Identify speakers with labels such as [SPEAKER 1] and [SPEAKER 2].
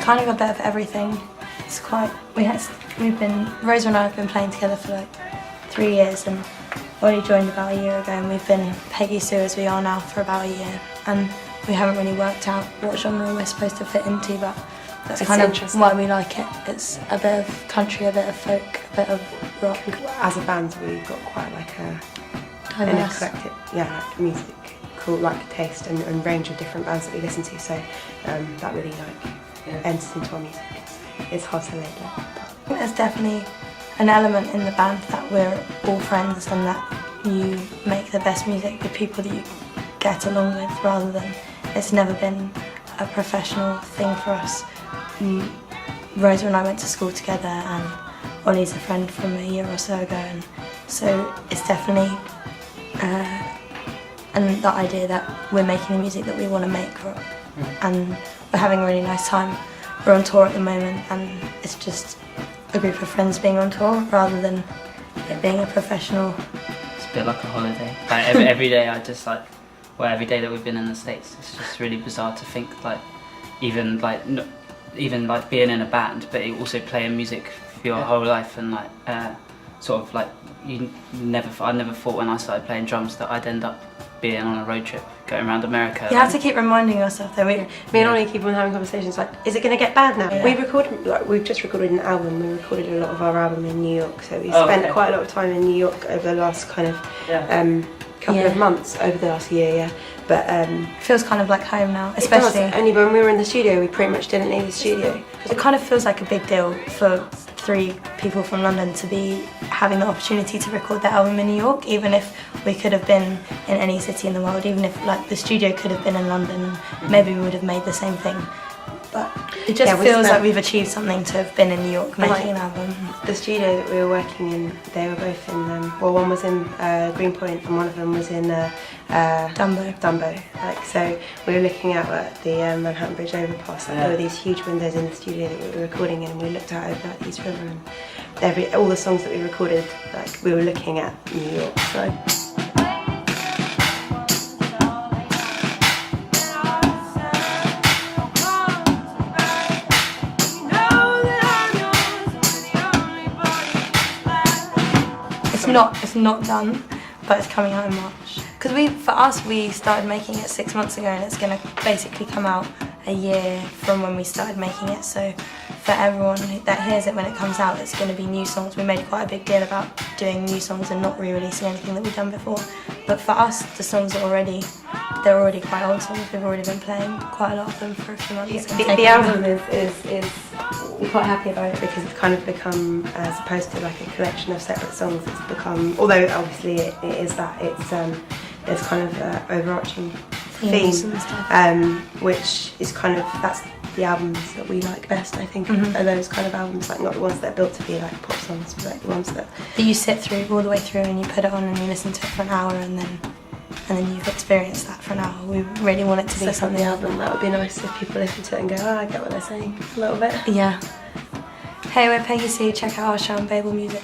[SPEAKER 1] kind of a bit of everything. It's quite, Rosa and I have been playing together for like 3 years, and Ollie joined about a year ago, and we've been Peggy Sue as we are now for about a year, and we haven't really worked out what genre we're supposed to fit into, but that's kind of why we like it. It's a bit of country, a bit of folk, a bit of rock.
[SPEAKER 2] As a band, we've got quite like an eclectic, like music, cool like taste and range of different bands that we listen to. So that really enters into our music. It's hard to label it.
[SPEAKER 1] There's definitely an element in the band that we're all friends and that you make the best music with people that you get along with, rather than it's never been a professional thing for us. Rosa and I went to school together, and Ollie's a friend from a year or so ago, and so it's definitely and the idea that we're making the music that we want to make, and we're having a really nice time. We're on tour at the moment, and it's just a group of friends being on tour rather than it being a professional.
[SPEAKER 3] It's a bit like a holiday. Like every day I just like, well, every day that we've been in the States, it's just really bizarre to think like, even like being in a band, but also playing music for your whole life, and like sort of like I never thought when I started playing drums that I'd end up being on a road trip going around America.
[SPEAKER 1] You have to keep reminding yourself though. Me
[SPEAKER 2] and Ollie keep on having conversations like, is it going to get bad now? Yeah. We've just recorded an album. We recorded a lot of our album in New York, so we spent quite a lot of time in New York over the last kind of couple of months over the last year. But it
[SPEAKER 1] feels kind of like home now, especially.
[SPEAKER 2] Only when we were in the studio, we pretty much didn't leave the studio.
[SPEAKER 1] It kind of feels like a big deal for 3 people from London to be having the opportunity to record their album in New York, even if we could have been in any city in the world, even if like the studio could have been in London, maybe we would have made the same thing. But it just feels like we've achieved something to have been in New York making an album.
[SPEAKER 2] The studio that we were working in, they were both in, well, one was in Greenpoint and one of them was in
[SPEAKER 1] Dumbo.
[SPEAKER 2] Like, so we were looking out at the Manhattan Bridge overpass, and there were these huge windows in the studio that we were recording in, and we looked out over the East River, and all the songs that we recorded, like we were looking at New York. So.
[SPEAKER 1] It's not done, but it's coming out in March. Because for us, we started making it 6 months ago, and it's going to basically come out a year from when we started making it. So for everyone that hears it when it comes out, it's going to be new songs. We made quite a big deal about doing new songs and not re-releasing anything that we've done before. But for us, the songs are already quite old songs. We've already been playing quite a lot of them for a few months.
[SPEAKER 2] The album is we're quite happy about it because it's kind of become, as opposed to like a collection of separate songs, it's become, although obviously it is that, there's kind of overarching theme, which is kind of, that's the albums that we like best, I think, are those kind of albums, like not the ones that are built to be like pop songs, but like the ones that
[SPEAKER 1] you sit through all the way through and you put it on and you listen to it for an hour and then you've experienced that for an hour. We really want it to be something.
[SPEAKER 2] The album, that would be nice if people listen to it and go, oh, I get what they're saying a little bit.
[SPEAKER 1] Yeah. Hey, we're Peggy Sue. Check out our show on Baeblemusic.